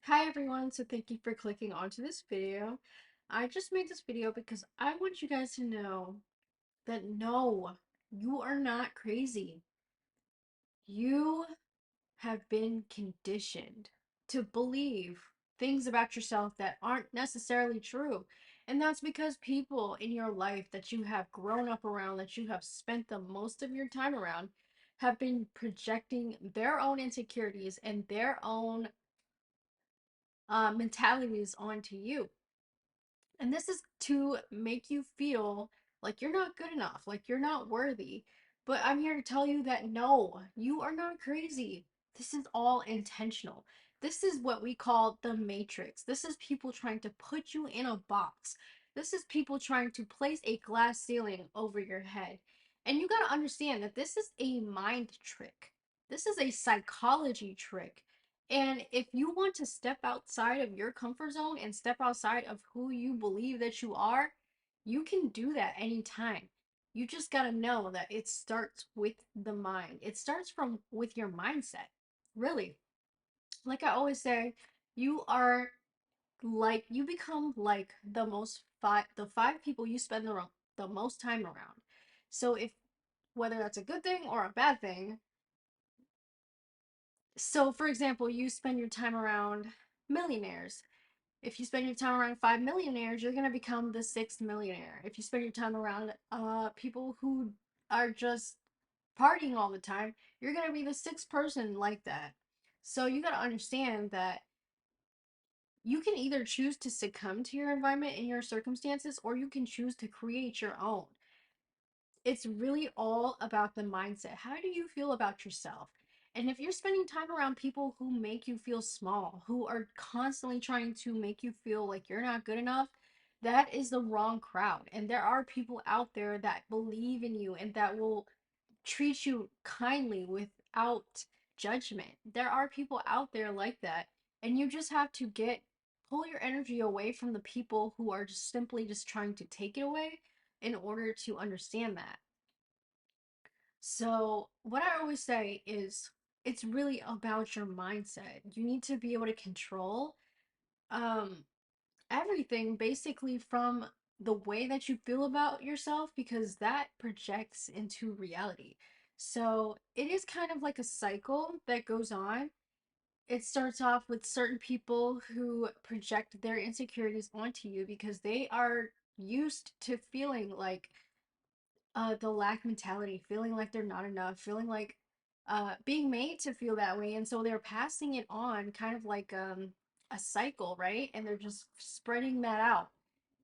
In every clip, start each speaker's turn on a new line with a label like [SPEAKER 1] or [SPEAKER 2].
[SPEAKER 1] Hi everyone, so thank you for clicking onto this video. I just made this video because I want you guys to know that no, you are not crazy. You have been conditioned to believe things about yourself that aren't necessarily true. And that's because people in your life that you have grown up around, that you have spent the most of your time around, have been projecting their own insecurities and their own mentalities onto you. And this is to make you feel like you're not good enough, like you're not worthy. But I'm here to tell you that no, you are not crazy. This is all intentional. This is what we call the matrix. This is people trying to put you in a box. This is people trying to place a glass ceiling over your head. And you got to understand that this is a mind trick. This is a psychology trick. And if you want to step outside of your comfort zone and step outside of who you believe that you are, you can do that anytime. You just got to know that it starts with the mind. It starts from with your mindset. Really. Like I always say, you are like you become like the five people you spend the most time around. So if whether that's a good thing or a bad thing, so for example, you spend your time around millionaires. If you spend your time around five millionaires, you're gonna become the sixth millionaire. If you spend your time around people who are just partying all the time, you're gonna be the sixth person like that. So you gotta understand that you can either choose to succumb to your environment and your circumstances, or you can choose to create your own. It's really all about the mindset. How do you feel about yourself? And if you're spending time around people who make you feel small, who are constantly trying to make you feel like you're not good enough, that is the wrong crowd. And there are people out there that believe in you and that will treat you kindly without judgment. There are people out there like that. And you just have to pull your energy away from the people who are just simply just trying to take it away in order to understand that. So, what I always say is it's really about your mindset. You need to be able to control um everything basically from the way that you feel about yourself because that projects into reality. So, it is kind of like a cycle that goes on. It starts off with certain people who project their insecurities onto you because they are used to feeling like the lack mentality, feeling like they're not enough, feeling like being made to feel that way, and so they're passing it on kind of like a cycle, right? And they're just spreading that out.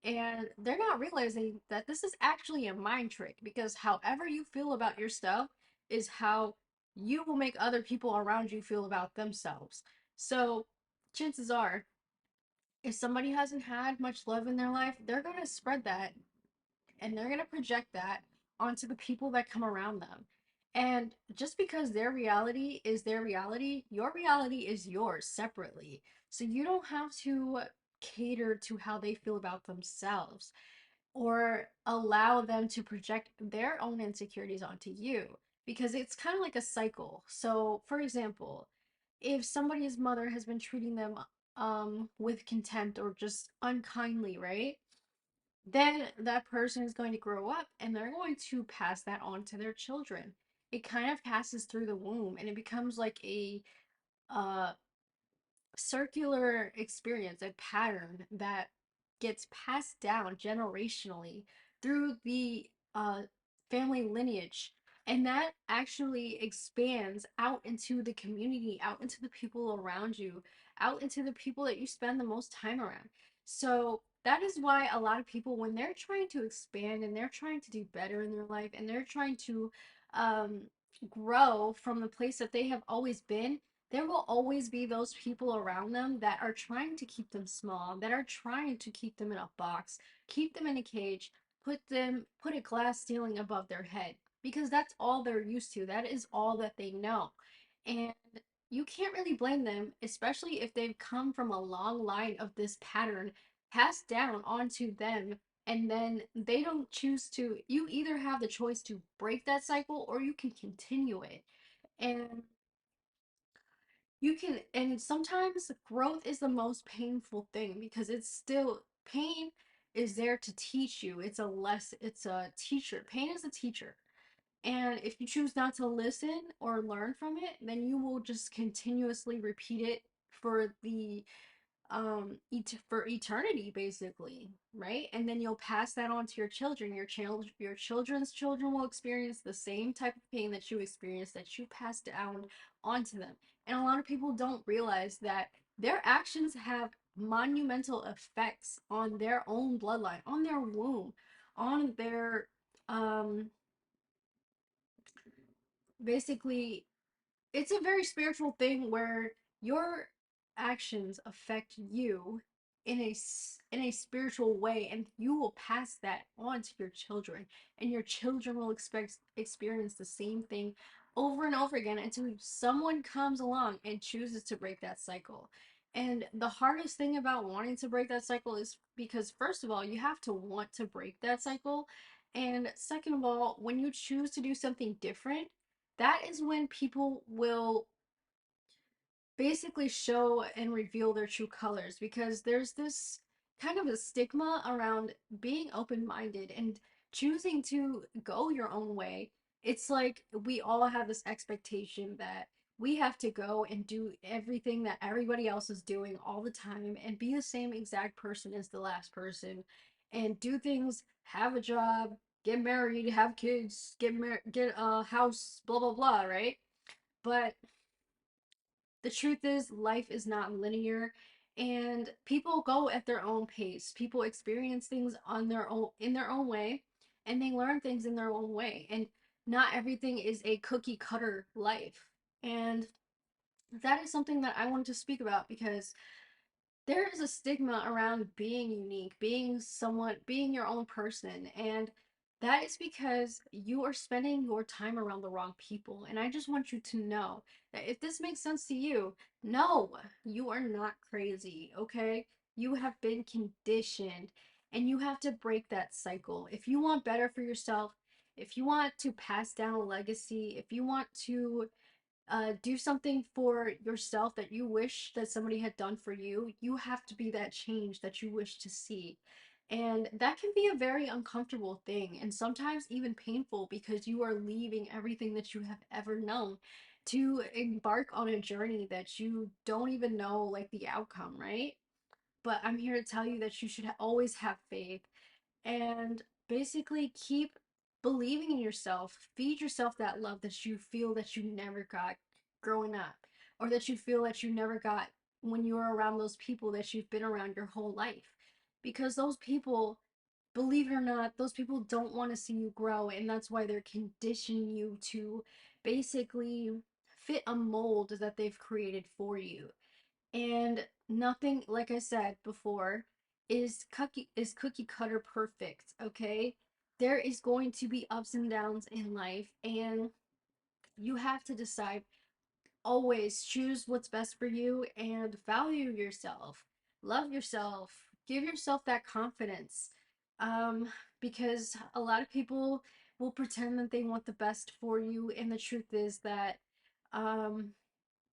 [SPEAKER 1] And they're not realizing that this is actually a mind trick because however you feel about yourself is how you will make other people around you feel about themselves. So, chances are, if somebody hasn't had much love in their life, they're going to spread that and they're going to project that onto the people that come around them. And just because their reality is their reality, your reality is yours separately. So you don't have to cater to how they feel about themselves or allow them to project their own insecurities onto you because it's kind of like a cycle. So, for example, if somebody's mother has been treating them with contempt or just unkindly, right? Then that person is going to grow up and they're going to pass that on to their children. It kind of passes through the womb and it becomes like a uh, circular experience, a pattern that gets passed down generationally through the family lineage. And that actually expands out into the community, out into the people around you, out into the people that you spend the most time around. So that is why a lot of people, when they're trying to expand and they're trying to do better in their life and they're trying to um, grow from the place that they have always been, there will always be those people around them that are trying to keep them small, that are trying to keep them in a box, keep them in a cage, put a glass ceiling above their head because that's all they're used to. That is all that they know. And you can't really blame them, especially if they've come from a long line of this pattern passed down onto them and then they don't choose to. You either have the choice to break that cycle or you can continue it. And you can, and sometimes growth is the most painful thing because it's still pain is there to teach you. It's a teacher. Pain is a teacher. And if you choose not to listen or learn from it, then you will just continuously repeat it for the for eternity, basically, right? And then you'll pass that on to your children. Your children's children will experience the same type of pain that you experienced, that you passed down onto them. And a lot of people don't realize that their actions have monumental effects on their own bloodline, on their womb, on their um basically, it's a very spiritual thing where your actions affect you in a spiritual way, and you will pass that on to your children, and your children will experience the same thing over and over again until someone comes along and chooses to break that cycle. And the hardest thing about wanting to break that cycle is because, first of all, you have to want to break that cycle, and second of all, when you choose to do something different, that is when people will basically show and reveal their true colors, because there's this kind of a stigma around being open-minded and choosing to go your own way. It's like we all have this expectation that we have to go and do everything that everybody else is doing all the time and be the same exact person as the last person and do things, have a job, get married, have kids, get a house, blah blah blah, right? But the truth is, life is not linear, and people go at their own pace. People experience things on their own in their own way, and they learn things in their own way. And not everything is a cookie cutter life. And that is something that I wanted to speak about because there is a stigma around being unique, being your own person, and that is because you are spending your time around the wrong people. And I just want you to know that if this makes sense to you, no, you are not crazy, okay? You have been conditioned, and you have to break that cycle. If you want better for yourself, if you want to pass down a legacy, if you want to do something for yourself that you wish that somebody had done for you, you have to be that change that you wish to see. And that can be a very uncomfortable thing, and sometimes even painful, because you are leaving everything that you have ever known to embark on a journey that you don't even know like the outcome, right? But I'm here to tell you that you should always have faith and basically keep believing in yourself. Feed yourself that love that you feel that you never got growing up, or that you feel that you never got when you were around those people that you've been around your whole life. Because those people, believe it or not, those people don't want to see you grow, and that's why they're conditioning you to basically fit a mold that they've created for you. And nothing, like I said before, is cookie cutter perfect, okay? There is going to be ups and downs in life, and you have to decide, always choose what's best for you and value yourself. Love yourself. Give yourself that confidence. Because a lot of people will pretend that they want the best for you, and the truth is that um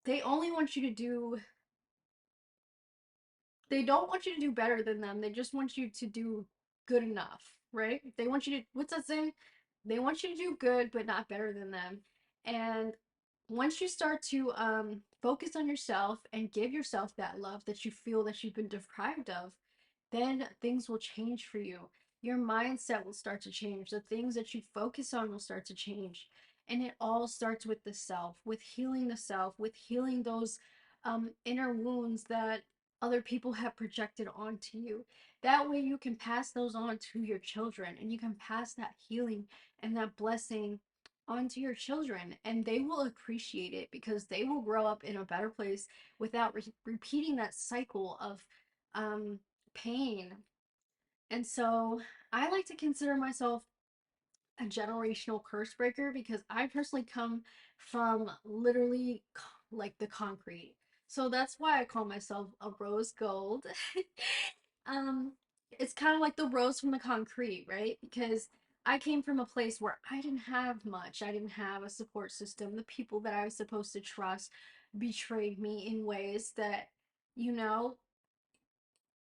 [SPEAKER 1] they only want you to do they don't want you to do better than them. They just want you to do good enough, right? They want you to, what's that saying? They want you to do good, but not better than them. And once you start to focus on yourself and give yourself that love that you feel that you've been deprived of, then things will change for you. Your mindset will start to change. The things that you focus on will start to change. And it all starts with the self, with healing the self, with healing those inner wounds that other people have projected onto you. That way, you can pass those on to your children, and you can pass that healing and that blessing onto your children, and they will appreciate it because they will grow up in a better place without repeating that cycle of um, pain. And so I like to consider myself a generational curse breaker because I personally come from literally like the concrete. So that's why I call myself a rose gold. um, it's kind of like the rose from the concrete, right? Because I came from a place where I didn't have much. I didn't have a support system, the people that I was supposed to trust. betrayed me in ways that, you know,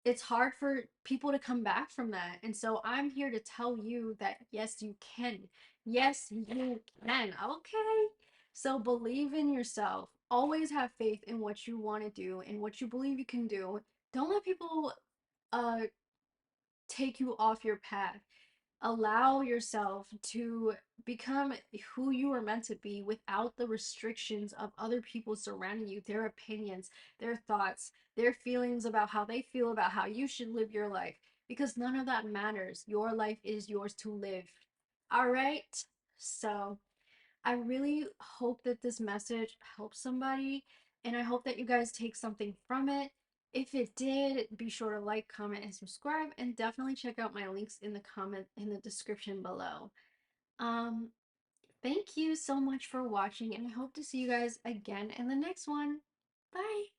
[SPEAKER 1] it's hard for people to come back from that. And so I'm here to tell you that yes, you can. Yes, you can. Okay. So believe in yourself. Always have faith in what you want to do and what you believe you can do. Don't let people uh take you off your path. Allow yourself to become who you are meant to be without the restrictions of other people surrounding you, their opinions, their thoughts, their feelings about how they feel about how you should live your life, because none of that matters. Your life is yours to live. All right? So, I really hope that this message helps somebody, and I hope that you guys take something from it. If it did, be sure to like, comment, and subscribe, and definitely check out my links in the comment in the description below. Um, thank you so much for watching, and I hope to see you guys again in the next one. Bye.